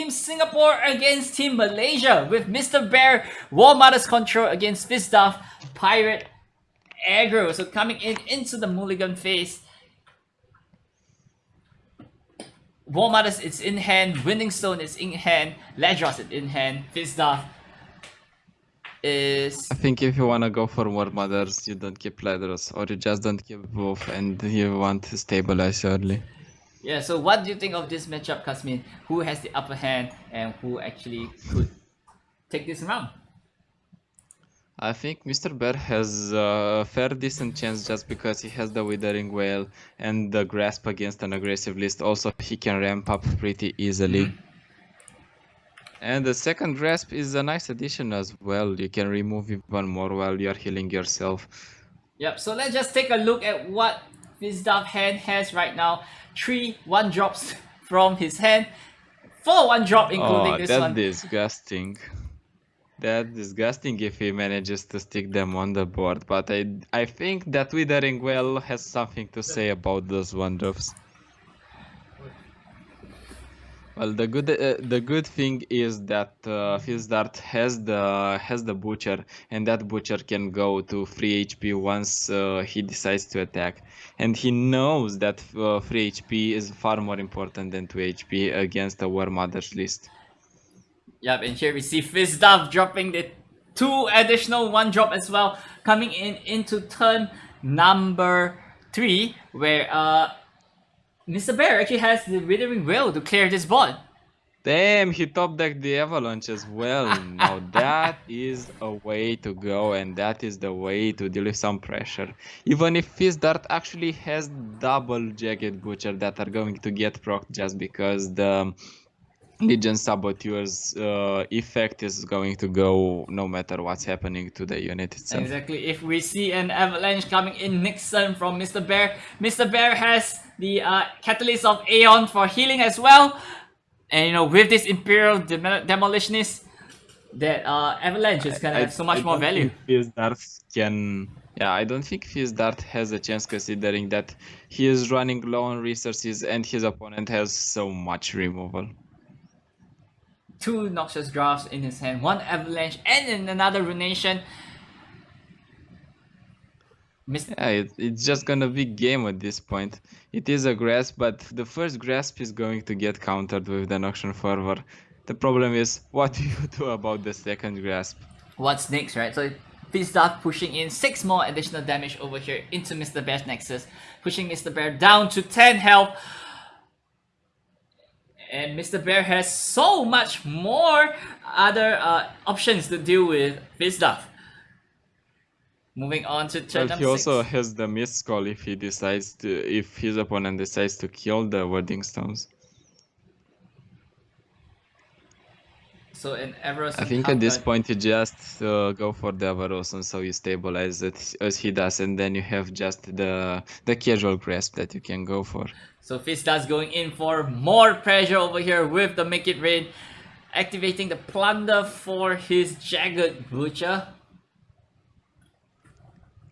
Team Singapore against Team Malaysia with Mr. Bear, War Mother's Control against Fizdav, Pirate Aggro. So coming into the mulligan phase, War Mother's is in hand, Winning Stone is in hand, Ledros is in hand, Fizdav is... I think if you wanna go for War Mothers, you don't keep Ledros, or you just don't keep both and you want to stabilize early. Yeah, so what do you think of this matchup, Kasmin? Who has the upper hand and who actually could take this round? I think Mr. Bear has a fair decent chance just because he has the Withering Whale and the Grasp against an aggressive list. Also, he can ramp up pretty easily. And the second Grasp is a nice addition as well. You can remove even more while you're healing yourself. Yep, so let's just take a look at what Fizdav hand has right now. 3 1-drops from his hand. 4 1-drop including this that's one. disgusting. That's disgusting if he manages to stick them on the board, but I think that Withering Well has something to say about those 1-drops. Well, the good thing is that Fizdart has the Butcher, and that Butcher can go to free HP once he decides to attack, and he knows that free HP is far more important than 2 HP against a War Mother's list. Yep, and here we see Fizdav dropping the 2 additional 1-drop as well, coming into turn number 3, where Mr. Bear actually has the Withering Will to clear this board. Damn, he top decked the Avalanche as well. Now that is a way to go, and that is the way to deal with some pressure. Even if Fizdart actually has double Jagged Butcher that are going to get procced just because the Legion Saboteur's effect is going to go no matter what's happening to the unit itself. Exactly. If we see an Avalanche coming in next turn from Mr. Bear, Mr. Bear has the Catalyst of Aeon for healing as well. And you know, with this Imperial Demolitionist, that Avalanche is gonna have so much more value. I don't think Fizdart has a chance considering that he is running low on resources and his opponent has so much removal. 2 Noxious Drafts in his hand, 1 Avalanche, and in another Runation. Yeah, it's just gonna be game at this point. It is a grasp, but the first grasp is going to get countered with the Noxian Fervor. The problem is, what do you do about the second grasp? What's next, right? So Fizdav pushing in 6 more additional damage over here into Mr. Bear's Nexus, pushing Mr. Bear down to 10 health. And Mr. Bear has so much more other options to deal with Fizdav. Moving on to turn number 6. He also has the Mist Call if he decides to, if his opponent decides to kill the Wording Stones. So an Everos. I think at this point you just go for the Avarosan, so you stabilize it as he does, and then you have just the casual grasp that you can go for. So Fizdav's going in for more pressure over here with the Make It Rain, activating the Plunder for his Jagged Butcher.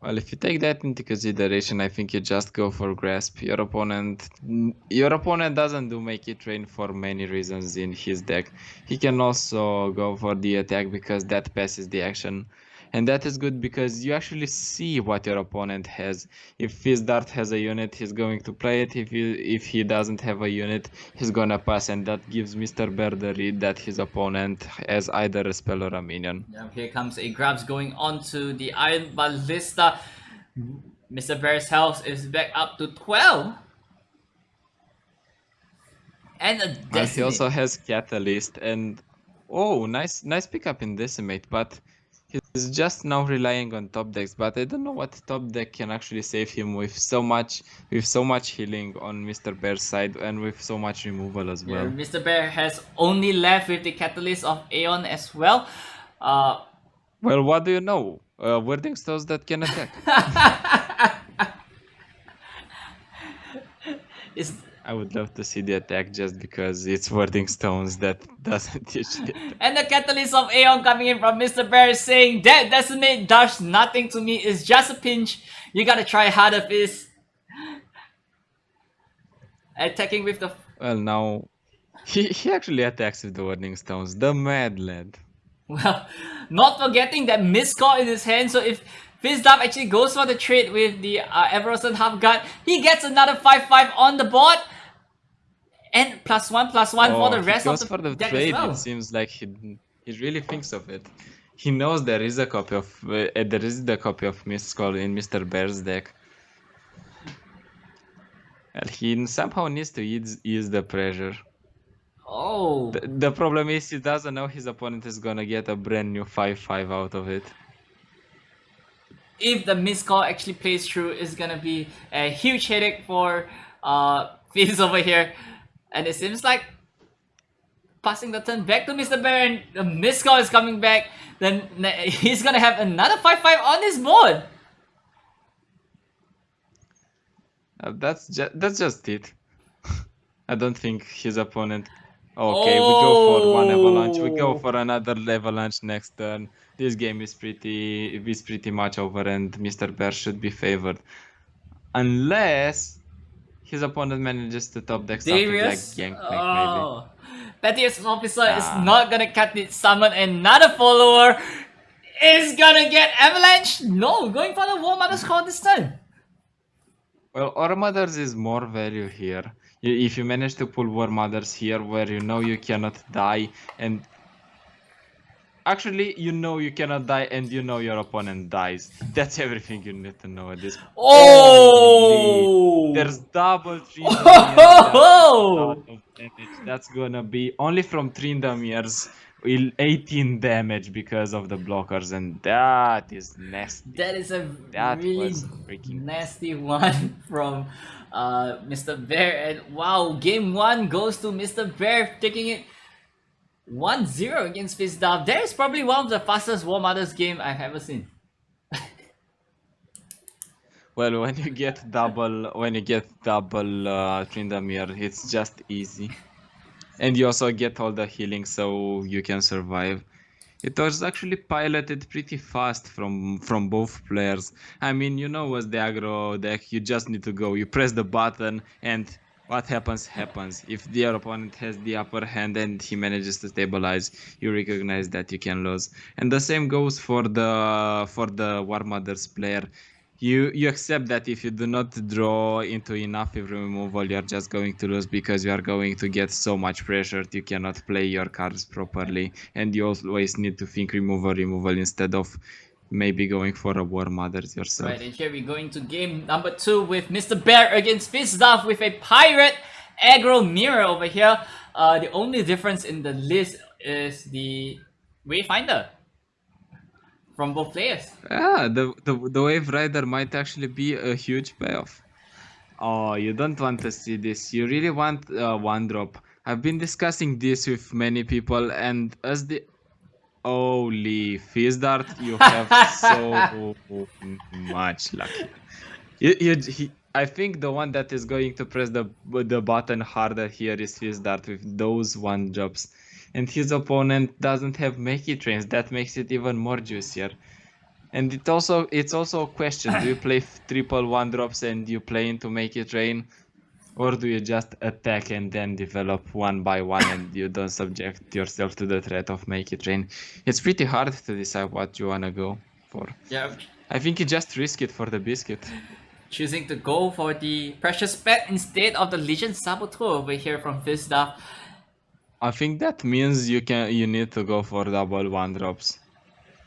Well, if you take that into consideration, I think you just go for grasp. Your opponent doesn't do Make It Rain for many reasons in his deck. He can also go for the attack because that passes the action. And that is good because you actually see what your opponent has. If Fizdart has a unit, he's going to play it. If he doesn't have a unit, he's gonna pass, and that gives Mr. Bear the read that his opponent has either a spell or a minion. Yeah, here comes a grabs going on to the Iron Ballista. Mr. Bear's health is back up to 12. And a Decimate. He also has Catalyst, and oh, nice pickup in Decimate, but he's just now relying on top decks, but I don't know what top deck can actually save him with so much healing on Mr. Bear's side and with so much removal as well. Yeah, Mr. Bear has only left with the Catalyst of Aeon as well. Well, what do you know? Wording Stones that can attack. I would love to see the attack just because it's Wording Stones that doesn't teach it. And the Catalyst of Aeon coming in from Mr. Bear saying that Decimate does nothing to me, it's just a pinch. You gotta try harder, Fizz. Attacking with the... Well, now He actually attacks with the Warning Stones. The mad lad. Well, not forgetting that missed call in his hand, so if Fizdap actually goes for the trade with the Everson Half Guard, he gets another 5-5 on the board, and +1/+1 for Oh, the he rest of goes the for the deck as trade. It well. seems like he really thinks of it. He knows there is a copy of there is the copy of Missed Call in Mr. Bear's deck. And he somehow needs to ease the pressure. Oh, The problem is he doesn't know his opponent is gonna get a brand new 5-5 out of it. if the missed call actually plays through, it's gonna be a huge headache for Fizz over here. And it seems like passing the turn back to Mr. Bear, and the missed call is coming back. Then he's gonna have another 5-5 on his board. That's just it. I don't think his opponent. Okay, we go for one avalanche. We go for another avalanche next turn. This game is pretty much over, and Mr. Bear should be favored, unless his opponent manages to top deck something like Darius? Gangplank, maybe. Oh. Pettiest officer is Nah. not gonna cut it. Summon another follower. Is gonna get avalanche. No, going for the War Mother's Call this turn. Well, War Mothers is more value here. If you manage to pull War Mothers here, where you know you cannot die, and actually you know you cannot die, and you know your opponent dies. That's everything you need to know at this point. Oh! There's double Oh! damage. That's gonna be only from Tryndamirs. 18 damage because of the blockers, and that is nasty. That is a That really was freaking nasty one from Mr. Bear. And wow, game 1 goes to Mr. Bear, taking it 1-0 against Fizdaf. That is probably one of the fastest War Mothers game I've ever seen. Well, when you get double Tryndamir, it's just easy. And you also get all the healing, so you can survive. It was actually piloted pretty fast from both players. I mean, you know, as the aggro deck, you just need to go. You press the button, and what happens happens. If the opponent has the upper hand and he manages to stabilize, you recognize that you can lose. And the same goes for the War Mothers player. You accept that if you do not draw into enough every removal, you're just going to lose, because you are going to get so much pressure you cannot play your cards properly, and you always need to think removal instead of maybe going for a War Mothers yourself. Right, and here we go into game number 2 with Mr. Bear against Fizdaf with a Pirate aggro mirror over here. The only difference in the list is the Wayfinder from both players. The Wave Rider might actually be a huge payoff. Oh, you don't want to see this. You really want one drop. I've been discussing this with many people, and as the holy Fizdart, you have so much luck. I think the one that is going to press the button harder here is Fizdart with those one drops. And his opponent doesn't have Makey trains. That makes it even more juicier. And it's also a question: do you play triple one drops and you play into Makey train, or do you just attack and then develop one by one and you don't subject yourself to the threat of Makey train? It's pretty hard to decide what you wanna go for. Yeah, I think you just risk it for the biscuit. choosing to go for the Precious Pet instead of the Legion Saboteur over here from Fizdaf. I think that means you need to go for double one drops.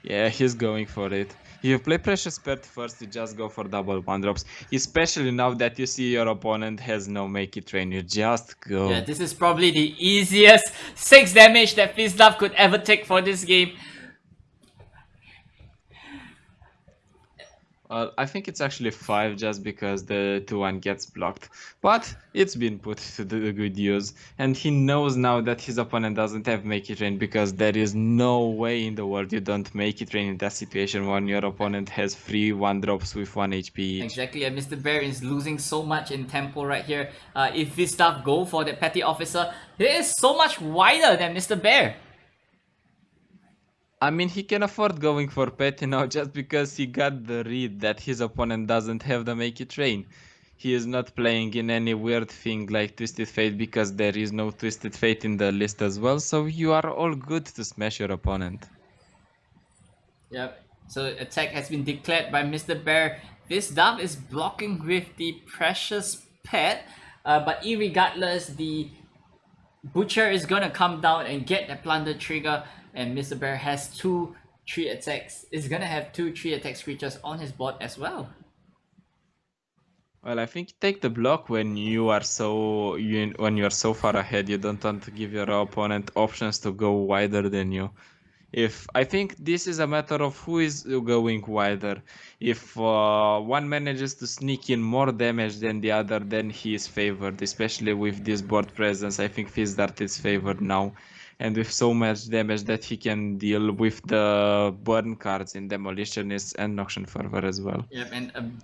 Yeah, he's going for it. If you play Precious Pet first, you just go for double one drops. Especially now that you see your opponent has no Makey train, you just go. Yeah, this is probably the easiest 6 damage that Fizdaf could ever take for this game. I think it's actually 5 just because the 2-1 gets blocked. But it's been put to the good use. And he knows now that his opponent doesn't have Makey train, because there is no way in the world you don't Makey train in that situation when your opponent has 3 1-drops with 1 HP each. Exactly, and Mr. Bear is losing so much in tempo right here. If Fizdaf go for the Petty Officer, he is so much wider than Mr. Bear. I mean, he can afford going for Petty now just because he got the read that his opponent doesn't have the Makey train. He is not playing in any weird thing like Twisted Fate because there is no Twisted Fate in the list as well, so you are all good to smash your opponent. Yep. So attack has been declared by Mr. Bear. This dove is blocking with the precious pet, but irregardless, the butcher is gonna come down and get that plunder trigger, and Mr. Bear has 2-3 attacks. Is gonna have 2-3 attack creatures on his board as well. Well, I think take the block when you are when you are so far ahead. You don't want to give your opponent options to go wider than you. If I think this is a matter of who is going wider. If one manages to sneak in more damage than the other, then he is favored. Especially with this board presence, I think Fizdart is favored now, and with so much damage that he can deal with the burn cards in Demolitionist and Noxian Fervor as well. Yep, and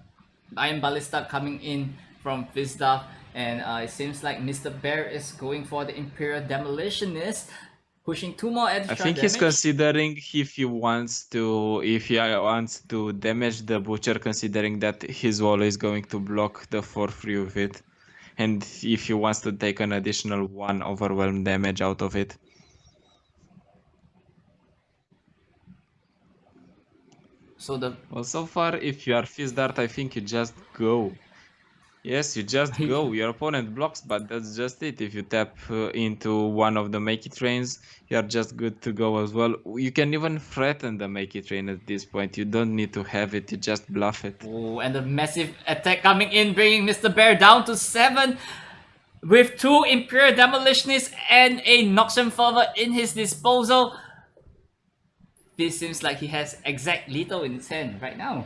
Iron Ballista coming in from Vizdav, and it seems like Mr. Bear is going for the Imperial Demolitionist, pushing 2 more extra I think damage. he's considering if he wants to damage the butcher, considering that he's always going to block the 4-3 with it, and if he wants to take an additional 1 overwhelm damage out of it. Well, so far, if you are Fist Dart, I think you just go. Yes, you just go. Your opponent blocks, but that's just it. If you tap into one of the Make It trains, you're just good to go as well. You can even threaten the Make It train at this point. You don't need to have it, you just bluff it. Oh, and the massive attack coming in, bringing Mr. Bear down to 7 with 2 Imperial Demolitionists and a Noxian Fervor in his disposal. This seems like he has exact lethal in his hand right now.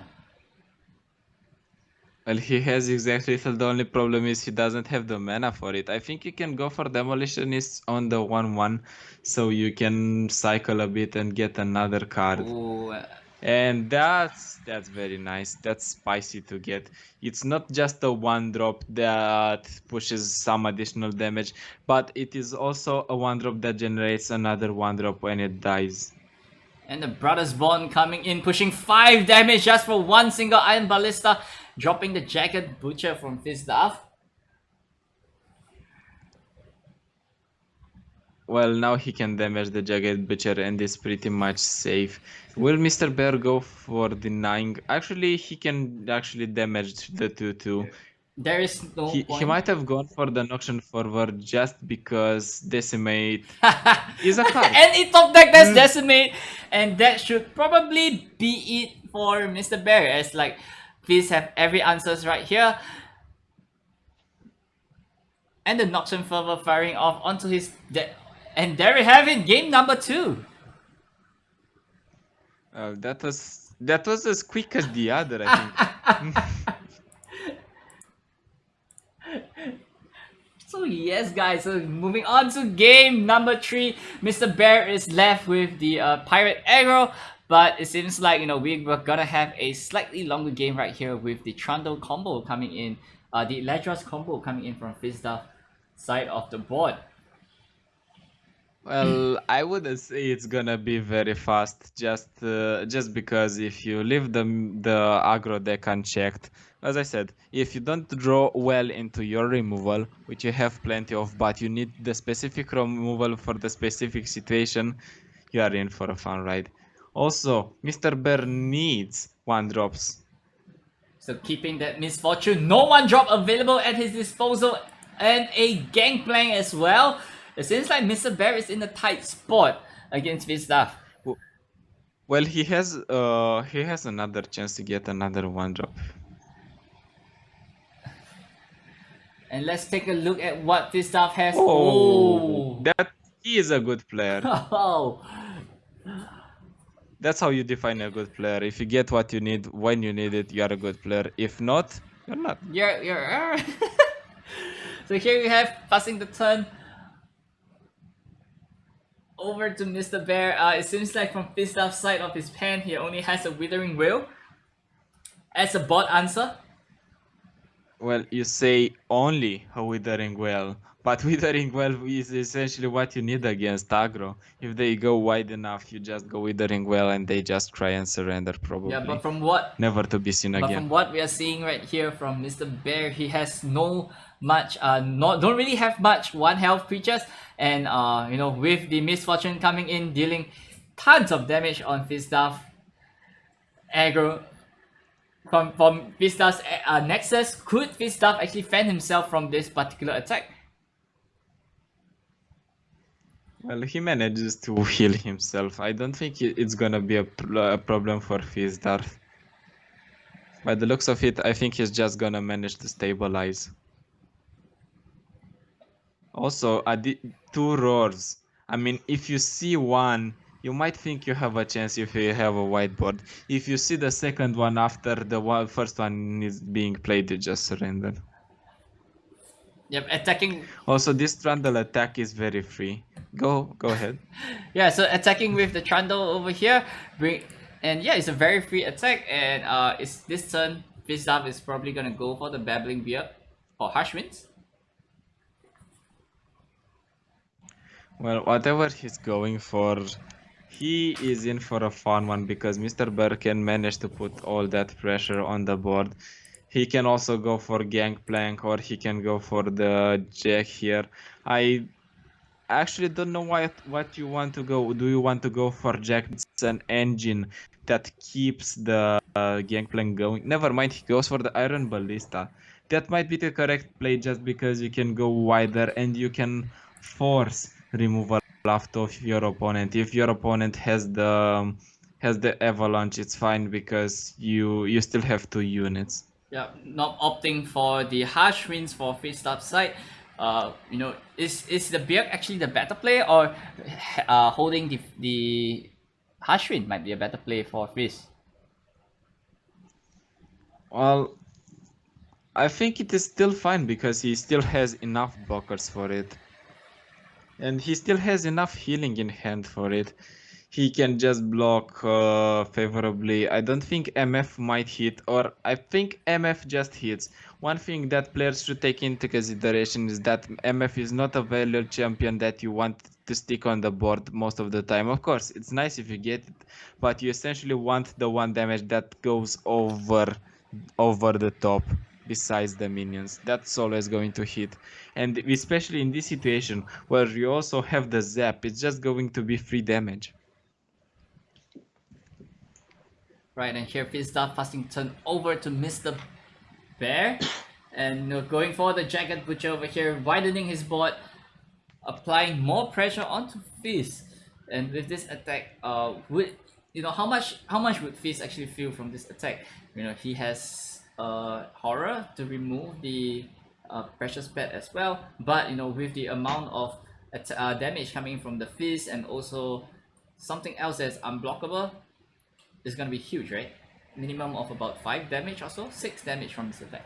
Well, he has exact lethal. The only problem is he doesn't have the mana for it. I think you can go for Demolitionists on the 1-1, so you can cycle a bit and get another card. Ooh. And that's very nice. That's spicy to get. It's not just a 1-drop that pushes some additional damage, but it is also a 1-drop that generates another 1-drop when it dies. And the Brothers Bond coming in, pushing 5 damage just for one single Iron Ballista, dropping the Jagged Butcher from Fizdav. Well, now he can damage the Jagged Butcher and is pretty much safe. Will Mr. Bear go for denying? Actually, he can actually damage the 2-2. There is no He point. might have gone for the Noxian Fervor just because Decimate is a card. And it top deck that's Decimate, and that should probably be it for Mr. Bear, as like please have every answers right here. And the Noxian Fervor firing off onto his deck. And there we have it, game number 2. That was as quick as the other, I think. So yes guys, so moving on to game number 3, Mr. Bear is left with the Pirate Aggro, but it seems like, you know, we're gonna have a slightly longer game right here with the Trundle combo coming in, the Eladros combo coming in from Fizdav side of the board. Well, I wouldn't say it's gonna be very fast, just because if you leave the aggro deck unchecked, as I said, if you don't draw well into your removal, which you have plenty of, but you need the specific removal for the specific situation, you are in for a fun ride. Also, Mr. Bear needs 1-drops. So keeping that misfortune, no 1-drop available at his disposal, and a Gangplank as well. It seems like Mr. Bear is in a tight spot against Fizdav. Well, he has another chance to get another 1-drop. And let's take a look at what Fizdav has. Oh, that he is a good player. Oh. That's how you define a good player. If you get what you need when you need it, you are a good player. If not, you're not. You're So here we have passing the turn over to Mr. Bear. It seems like from Fizdav's side of his pen, he only has a Withering Will as a bot answer. Well, you say only a Withering Well, but Withering Well is essentially what you need against aggro. If they go wide enough, you just go Withering Well and they just cry and surrender Yeah, probably. but from what Never to be seen But again. from what we are seeing right here from Mr. Bear, he has no much not don't really have much one health creatures, and with the misfortune coming in, dealing tons of damage on Fistaff aggro from Fistaff's Nexus. Could Fistaff actually fend himself from this particular attack? Well, he manages to heal himself. I don't think it's gonna be a problem for Fizdar. By the looks of it, I think he's just gonna manage to stabilize. Also, two roars. I mean, if you see one, you might think you have a chance if you have a whiteboard. If you see the second one after the first one is being played, you just surrender. Yep, attacking. Also, this Trundle attack is very free. Go ahead. Yeah, so attacking with the Trundle over here, it's a very free attack, and it's this turn. Fistaff is probably gonna go for the Babbling Beard or Harsh Winds. Well, whatever he's going for, he is in for a fun one because Mr. Birkin managed to put all that pressure on the board. He can also go for Gangplank or he can go for the Jack here. I actually don't know what you want to go. Do you want to go for Jack? It's an engine that keeps the Gangplank going. Never mind, he goes for the Iron Ballista. That might be the correct play just because you can go wider and you can force removal after of your opponent. If your opponent has the avalanche, it's fine because you still have 2 units. Yeah, not opting for the Harsh Winds for Fistaff's side. Is the Beard actually the better play, or holding the Harsh Wind might be a better play for Fist? Well, I think it is still fine because he still has enough blockers for it. And he still has enough healing in hand for it. He can just block favorably. I don't think MF might hit, or I think MF just hits. One thing that players should take into consideration is that MF is not a value champion that you want to stick on the board most of the time. Of course, it's nice if you get it, but you essentially want the one damage that goes over the top besides the minions. That's always going to hit, and especially in this situation where you also have the zap, it's just going to be free damage. Right, and here Fistaff passing turn over to Mr. Bear, and going for the Jagged Butcher over here, widening his board, applying more pressure onto Fist. And with this attack, how much would Fist actually feel from this attack? He has horror to remove the precious pet as well, but with the amount of damage coming from the Fist and also something else that's unblockable, it's gonna be huge, right? Minimum of about 5 damage or so, 6 damage from this attack.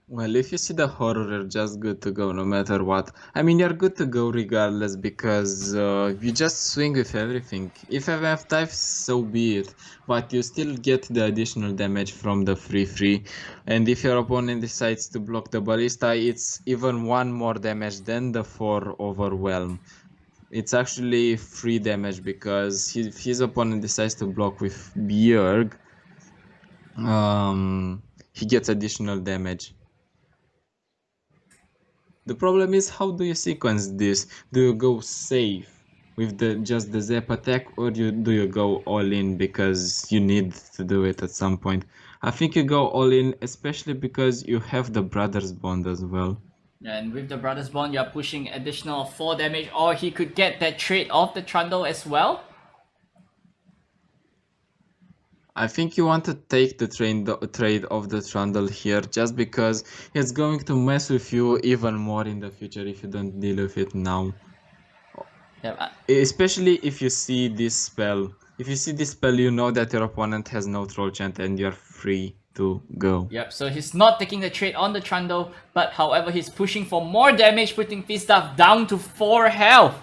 Well, if you see the horror, you're just good to go no matter what. I mean, you're good to go regardless because you just swing with everything. If MF dives, so be it. But you still get the additional damage from the free. And if your opponent decides to block the ballista, it's even 1 more damage than the 4 overwhelm. It's actually free damage because if his opponent decides to block with Bjerg, he gets additional damage. The problem is, how do you sequence this? Do you go safe with just the zap attack, or do you go all in because you need to do it at some point? I think you go all in, especially because you have the brothers bond as well. And with the Brothers Bond, you're pushing additional 4 damage, or he could get that trade off the Trundle as well. I think you want to take the trade of the Trundle here just because it's going to mess with you even more in the future if you don't deal with it now. Yeah, Especially if you see this spell. If you see this spell, you know that your opponent has no troll chant and you're free to go. Yep, so he's not taking the trade on the Trundle, but however he's pushing for more damage, putting Fistaff down to 4 health.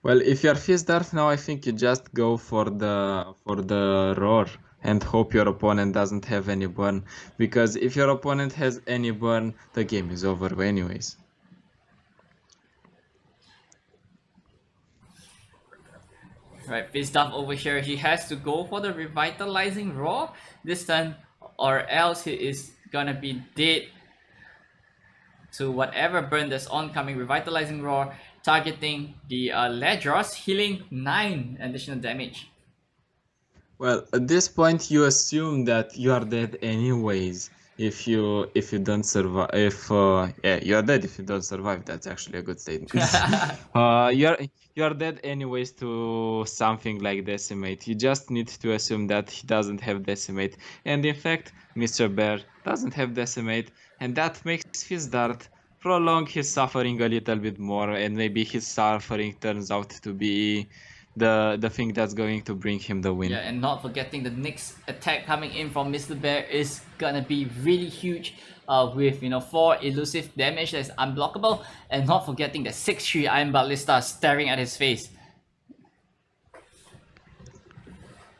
Well, if you're Fizdar now, I think you just go for the roar and hope your opponent doesn't have any burn, because if your opponent has any burn, the game is over anyways. Right, Fizduff over here, he has to go for the Revitalizing Roar this turn, or else he is gonna be dead to whatever burn that's oncoming. Revitalizing Roar targeting the Ledros, healing 9 additional damage. Well, at this point, you assume that you are dead anyways. If you don't survive, if yeah, you are dead if you don't survive. That's actually a good statement. You are dead anyways to something like Decimate. You just need to assume that he doesn't have Decimate, and in fact, Mr. Bear doesn't have Decimate, and that makes his dart prolong his suffering a little bit more, and maybe his suffering turns out to be the thing that's going to bring him the win. Yeah, and not forgetting the next attack coming in from Mr. Bear is gonna be really huge, with 4 elusive damage that's unblockable, and not forgetting the 6-3 Iron Ballista staring at his face.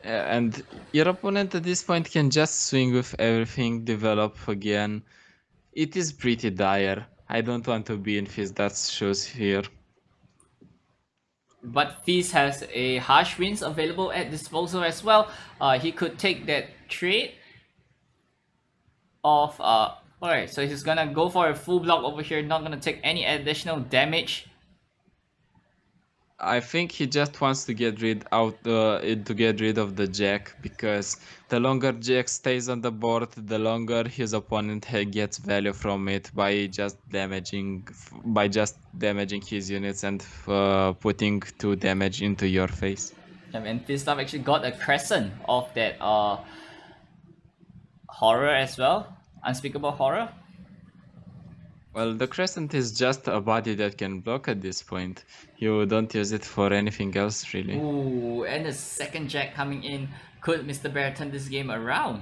And your opponent at this point can just swing with everything, develop again. It is pretty dire. I don't want to be in Fizdart's shoes here. But Fizz has a Harsh Winds available at disposal as well. He could take that trade of alright, so he's gonna go for a full block over here, not gonna take any additional damage. I think he just wants to get rid of the Jack, because the longer Jack stays on the board, the longer his opponent gets value from it by just damaging his units and putting 2 damage into your face. And Fizz actually got a Crescent of that horror as well, Unspeakable Horror. Well, the Crescent is just a body that can block at this point. You don't use it for anything else, really. Ooh, and the second Jack coming in. Could Mr. Bear turn this game around?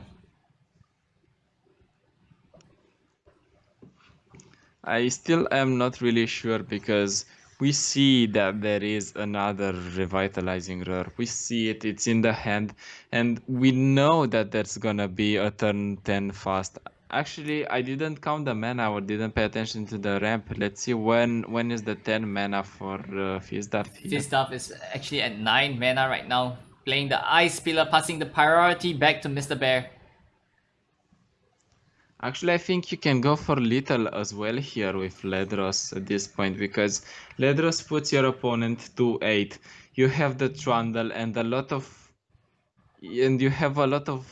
I still am not really sure, because we see that there is another Revitalizing Roar. We see it, it's in the hand, and we know that there's gonna be a turn 10 fast. Actually, I didn't count the mana or didn't pay attention to the ramp. Let's see when is the 10 mana for Fizdart here. Fizdart is actually at 9 mana right now, playing the Ice Pillar, passing the priority back to Mr. Bear. Actually, I think you can go for Lethal as well here with Ledros at this point, because Ledros puts your opponent to 8. You have the Trundle and you have a lot of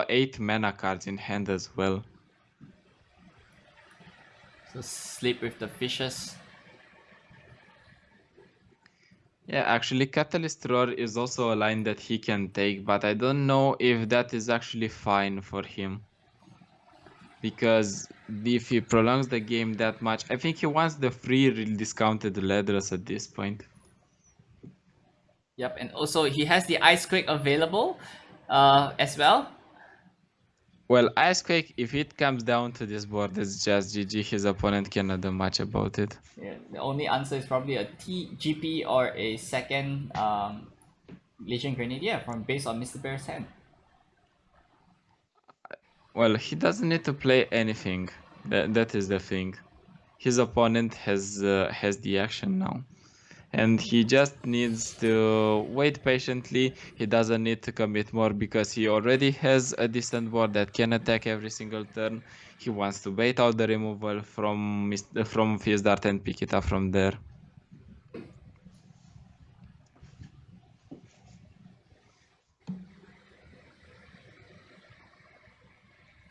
8 mana cards in hand as well. So sleep with the fishes. Yeah, actually Catalyst Roar is also a line that he can take, but I don't know if that is actually fine for him. Because if he prolongs the game that much, I think he wants the free discounted Ledros at this point. Yep, and also he has the Icequake available as well. Well, Icequake, if it comes down to this board, it's just GG. His opponent cannot do much about it. Yeah, the only answer is probably a TGP or a second Legion Grenadier from based on Mr. Bear's hand. Well, he doesn't need to play anything. That is the thing. His opponent has the action now, and he just needs to wait patiently. He doesn't need to commit more, because he already has a decent board that can attack every single turn. He wants to bait out the removal from Fizdart and pick it up from there.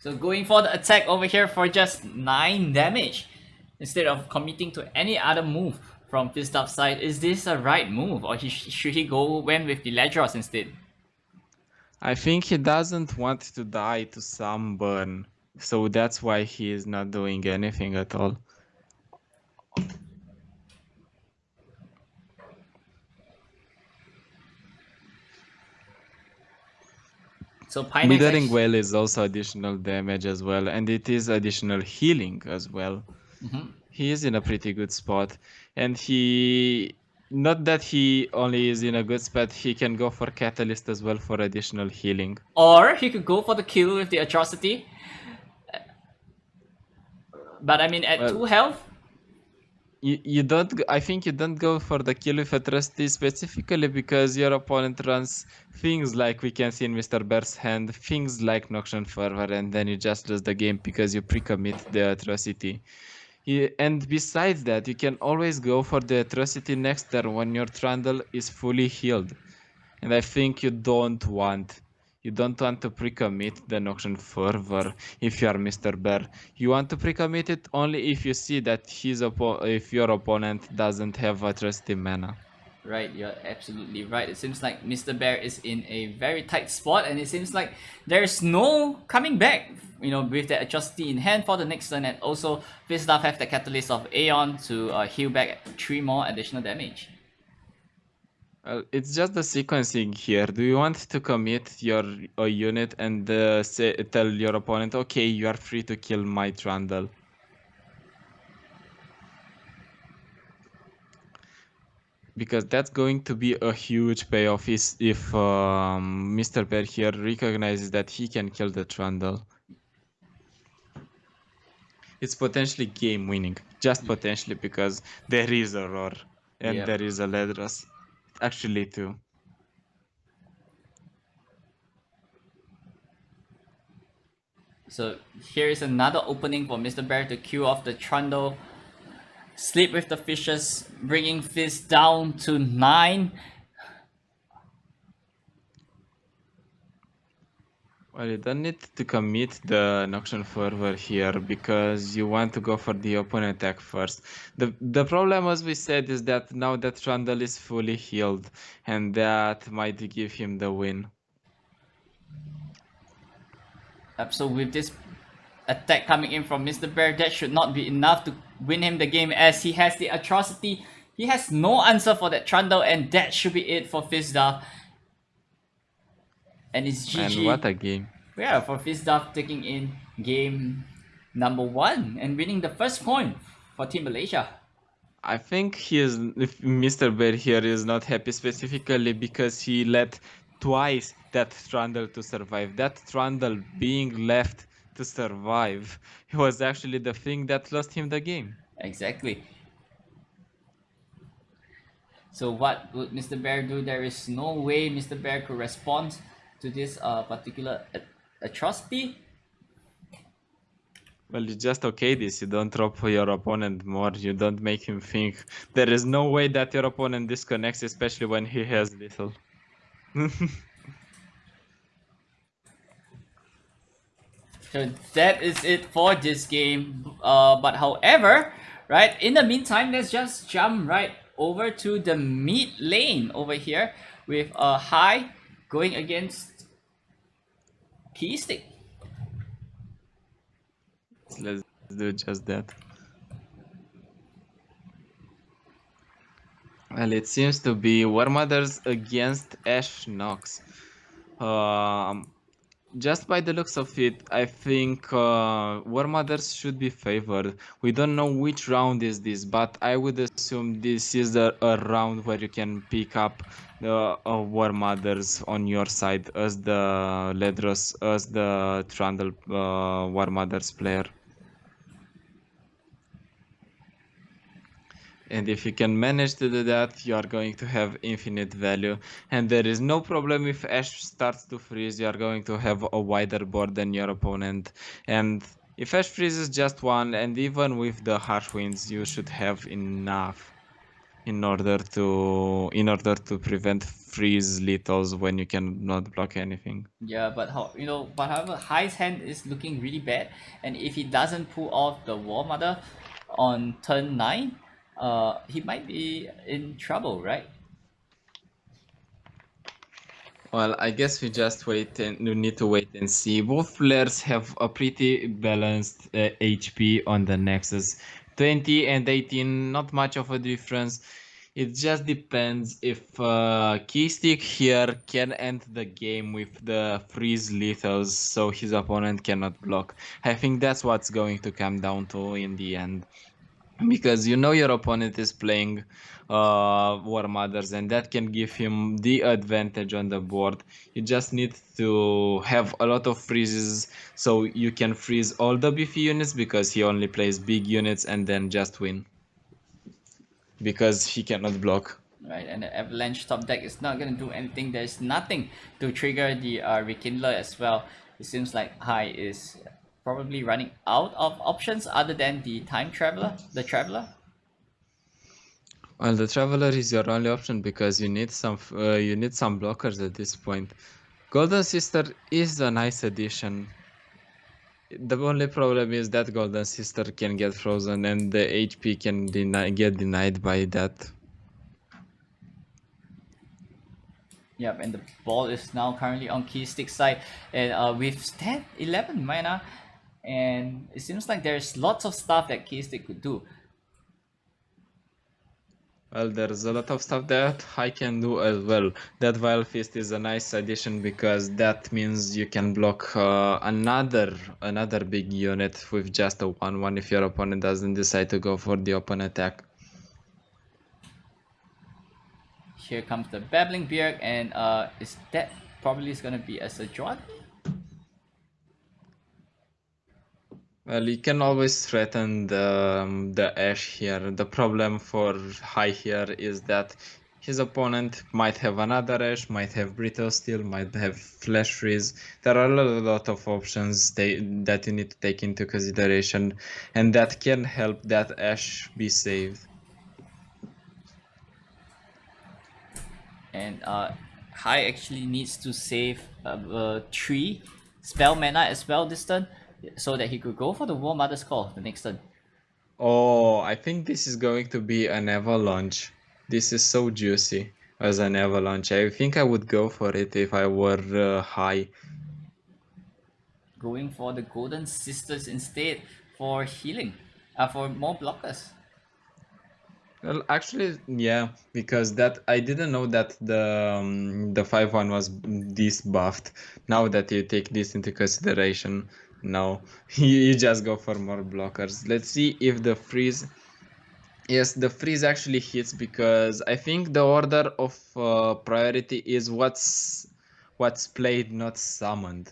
So going for the attack over here for just 9 damage instead of committing to any other move from Fizdup's side. Is this a right move, or should he go win with the Ledros instead? I think he doesn't want to die to some burn, so that's why he is not doing anything at all. So Pinex Withering Well is also additional damage as well, and it is additional healing as well. He is in a pretty good spot, and he Not that he only is in a good spot, he can go for Catalyst as well for additional healing. Or he could go for the kill with the atrocity. But I mean, at Well, 2 health, you don't. I think you don't go for the kill with atrocity specifically because your opponent runs things like we can see in Mr. Bear's hand, things like Noxian Fervor, and then you just lose the game because you pre-commit the atrocity. And besides that, you can always go for the atrocity next turn when your Trundle is fully healed. And I think you don't want to pre-commit the Noxian Fervor if you are Mr. Bear. You want to pre-commit it only if you see that if your opponent doesn't have atrocity mana. right, you're absolutely right. It seems like Mr. Bear is in a very tight spot, and it seems like there's no coming back. You know, with that atrocity in hand for the next turn, and also Vizdav have the Catalyst of Aeon to heal back 3 more additional damage. Well, it's just the sequencing here. Do you want to commit your unit and tell your opponent, okay, you are free to kill my Trundle? Because that's going to be a huge payoff if Mr. Bear here recognizes that he can kill the Trundle. It's potentially game winning, just potentially, because there is a Roar and Yep. there is a Ledros. Actually, too. So here is another opening for Mr. Bear to queue off the Trundle. Sleep with the fishes, bringing Fizz down to 9. Well, you don't need to commit the Noxian Fervor here because you want to go for the open attack first. The problem, as we said, is that now that Trundle is fully healed, and that might give him the win. So with this attack coming in from Mr. Bear, that should not be enough to win him the game, as he has the atrocity. He has no answer for that Trundle, and that should be it for Fizdav. And it's GG. And what a game. Yeah, for Fizdav taking in game number 1 and winning the first point for Team Malaysia. I think Mr. Bear here is not happy specifically because he let twice that Trundle to survive. That Trundle being left to survive was actually the thing that lost him the game. Exactly. So what would Mr. Bear do? There is no way Mr. Bear could respond to this particular atrocity. Well, you just okay this. You don't drop your opponent more. You don't make him think. There is no way that your opponent disconnects, especially when he has little. So that is it for this game. But however, right, in the meantime, let's just jump right over to the mid lane over here with a high going against Keystick. Let's do just that. Well, it seems to be War Mothers against Ash Nox. Just by the looks of it, I think War Mothers should be favored. We don't know which round is this, but I would assume this is a round where you can pick up the War Mothers on your side as the Ledros, as the Trundle War Mothers player. And if you can manage to do that, you are going to have infinite value. And there is no problem if Ash starts to freeze, you are going to have a wider board than your opponent. And if Ash freezes just one, and even with the harsh winds, you should have enough in order to prevent freeze littles when you cannot block anything. Yeah, but however, High's hand is looking really bad, and if he doesn't pull off the War Mother on turn 9, he might be in trouble, right? Well, I guess we need to wait and see. Both players have a pretty balanced HP on the Nexus. 20 and 18, not much of a difference. It just depends if Keystick here can end the game with the freeze lethals so his opponent cannot block. I think that's what's going to come down to in the end. because you know your opponent is playing War Mothers, and that can give him the advantage on the board. You just need to have a lot of freezes so you can freeze all the beefy units, because he only plays big units, and then just win because he cannot block. Right, and the Avalanche top deck is not going to do anything. There's nothing to trigger the Rekindler as well. It seems like Hai is probably running out of options other than the Time Traveler, the Traveler. Well, the Traveler is your only option because you need some blockers at this point. Golden Sister is a nice addition. The only problem is that Golden Sister can get frozen and the HP can get denied by that. Yep, and the ball is now currently on Keystick side, and with 11 mana, and it seems like there's lots of stuff that Keystick could do. Well, there's a lot of stuff that I can do as well. That Vile Fist is a nice addition because that means you can block another big unit with just a 1/1 if your opponent doesn't decide to go for the open attack. Here comes the Babbling Beard, and is that probably is gonna be a Sejuani? Well, you can always threaten the Ash here. The problem for High here is that his opponent might have another Ash, might have Brittle Steel, might have Flash Freeze. There are a lot of options that you need to take into consideration, and that can help that Ash be saved. And Hai actually needs to save 3 spell mana as well this turn, so that he could go for the War Mother's Call the next turn. Oh, I think this is going to be an Avalanche. This is so juicy as an Avalanche. I think I would go for it if I were High. Going for the Golden Sisters instead for healing, for more blockers. Well, actually, yeah, because that I didn't know that the 5/1 was this buffed. Now that you take this into consideration, no, you just go for more blockers. Let's see if the freeze. Yes, the freeze actually hits because I think the order of priority is what's played, not summoned,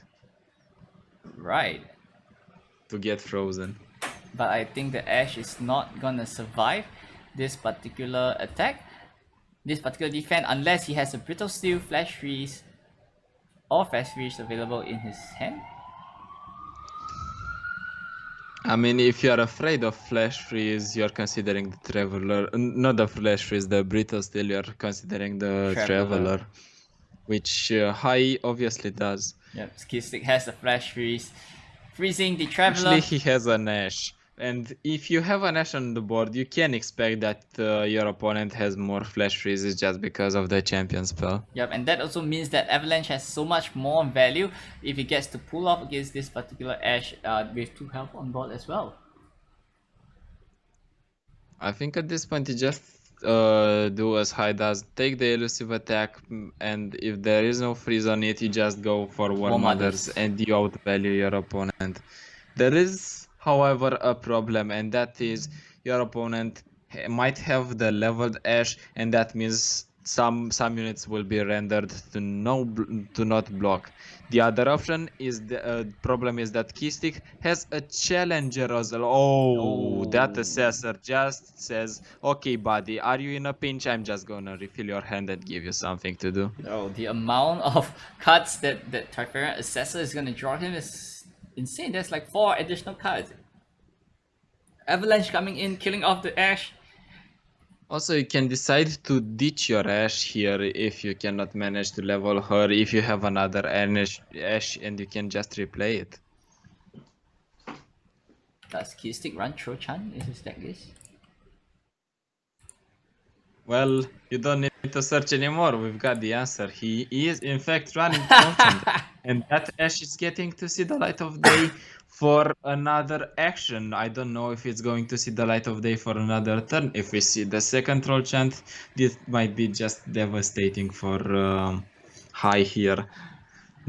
Right, to get frozen. but I think the Ash is not gonna survive this particular attack, this particular defense, unless he has a Brittle Steel, Flash Freeze, or Fast Freeze available in his hand. I mean, if you are afraid of Flash Freeze, you're considering the Traveler. Not the Flash Freeze, the Brittle Steel, you're considering the Traveler. Which High obviously does. Yep, Skistic has the Flash Freeze, freezing the Traveler. Actually, he has an Ash. And if you have an Ash on the board, you can expect that your opponent has more Flash Freezes just because of the champion spell. Yep, and that also means that Avalanche has so much more value if he gets to pull off against this particular Ash with 2 health on board as well. I think at this point you just do as High does, take the elusive attack, and if there is no freeze on it, you just go for War Mothers and you outvalue your opponent. There is, however, a problem, and that is your opponent might have the leveled Ash, and that means some units will be rendered to not block. The other option is the problem is that Keystick has a challenger as well. Oh, that assessor just says, "Okay, buddy, are you in a pinch? I'm just gonna refill your hand and give you something to do." Oh, the amount of cards that Trifarian Assessor is gonna draw him is insane. There's like 4 additional cards. Avalanche coming in, killing off the Ash. Also, you can decide to ditch your Ash here if you cannot manage to level her, if you have another Ash, and you can just replay it. Does Keystick run Cho-chan in his deck list? Well, you don't need to search anymore. We've got the answer. He is in fact running Cho-chan, and that Ash is getting to see the light of day for another action. I don't know if it's going to see the light of day for another turn. If we see the second troll chant, this might be just devastating for High here.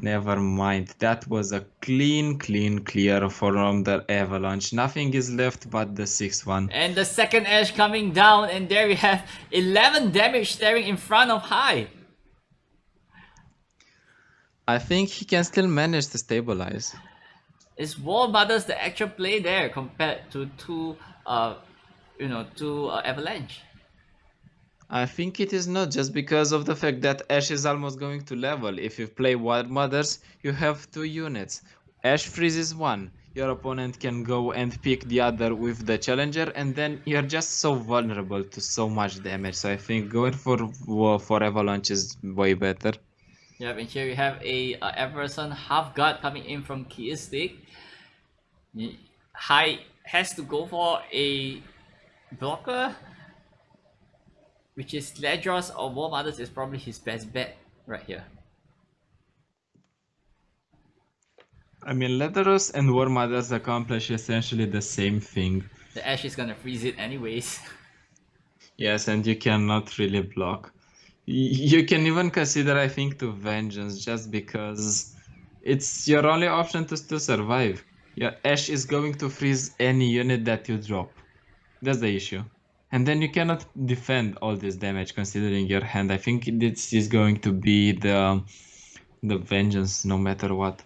Never mind. That was a clean clear from the Avalanche. Nothing is left but the 6-1. And the second edge coming down, and there we have 11 damage staring in front of High. I think he can still manage to stabilize. Is War Mothers the actual play there compared to two Avalanche? I think it is not just because of the fact that Ash is almost going to level. If you play Wild Mothers, you have 2 units. Ash freezes one, your opponent can go and pick the other with the challenger, and then you're just so vulnerable to so much damage. So I think going for Avalanche is way better. Yep, and here we have a Everson half guard coming in from Keystick. High has to go for a blocker, which is Ledros or War Mothers is probably his best bet right here. I mean, Letheros and War Mothers accomplish essentially the same thing. The Ash is gonna freeze it anyways. Yes, and you cannot really block. You can even consider, I think, to Vengeance just because it's your only option to still survive. Your Ash is going to freeze any unit that you drop. That's the issue. And then you cannot defend all this damage considering your hand. I think this is going to be the Vengeance no matter what.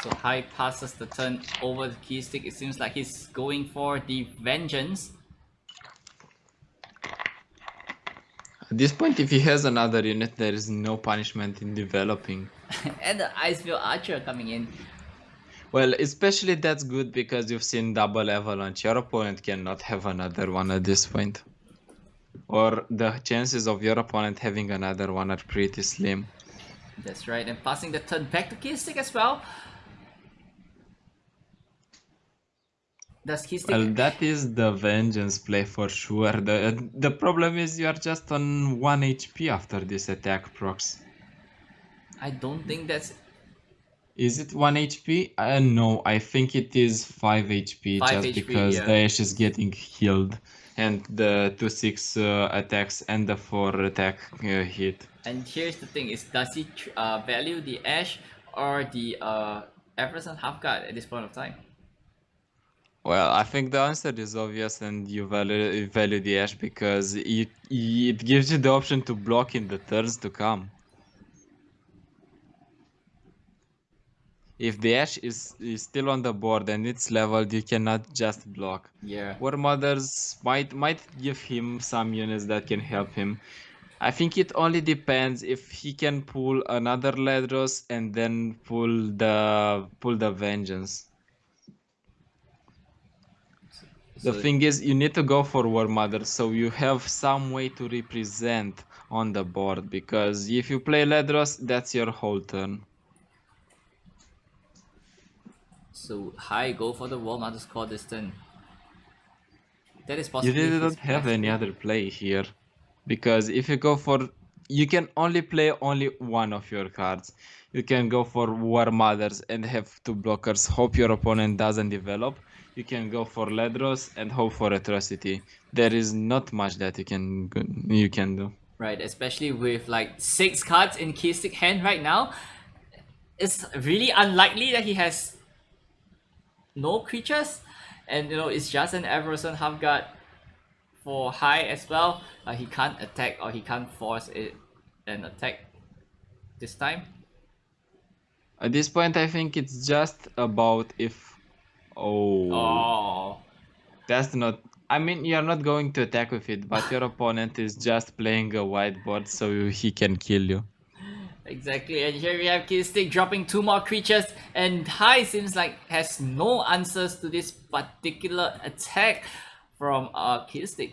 So High passes the turn over the Keystick. It seems like he's going for the Vengeance. At this point, if he has another unit, there is no punishment in developing. And the Iceville Archer coming in. Well, especially that's good because you've seen double Avalanche. Your opponent cannot have another one at this point. Or the chances of your opponent having another one are pretty slim. That's right, and passing the turn back to Keystick as well. Does Keystick... Well, that is the Vengeance play for sure. The problem is you are just on 1 HP after this attack procs. I don't think that's... Is it 1 HP? No, I think it is 5 HP 5 just HP, because yeah. the Ash is getting healed and the 2-6 attacks and the 4 attack hit. And here's the thing, is does he value the Ash or the Everson half guard at this point of time? Well, I think the answer is obvious and you value the Ash because it gives you the option to block in the turns to come. If the Ash is still on the board and it's leveled, you cannot just block. Yeah. War Mothers might give him some units that can help him. I think it only depends if he can pull another Ledros and then pull the Vengeance. The thing is, you need to go for War Mother so you have some way to represent on the board, because if you play Ledros, that's your whole turn. So High go for the War Mother's Call this turn. That is possible. You really don't have any other play here, because if you go for, you can only play only one of your cards. You can go for War Mothers and have 2 blockers, hope your opponent doesn't develop. You can go for Ledros and hope for Atrocity. There is not much that you can do. Right, especially with like 6 cards in Keystick hand right now. It's really unlikely that he has no creatures, and it's just an Everson half guard for High as well. He can't attack or he can't force it an attack this time. At this point, I think it's just about if... Oh. That's not... I mean, you're not going to attack with it, but your opponent is just playing a whiteboard so he can kill you. Exactly, and here we have Keystick dropping 2 more creatures, and High seems like has no answers to this particular attack from Keystick.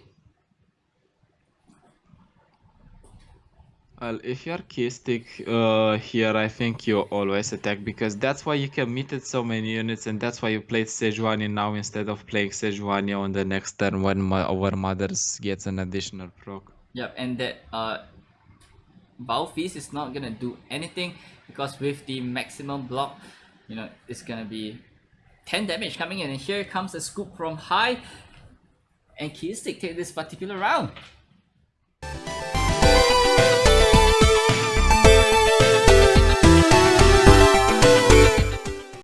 Well, if you're Keystick here, I think you always attack, because that's why you committed so many units, and that's why you played Sejuani now instead of playing Sejuani on the next turn when War Mothers gets an additional proc. Yep, and that Bow Feast is not gonna do anything, because with the maximum block, it's gonna be 10 damage coming in, and here comes a scoop from High, and Keystick take this particular round.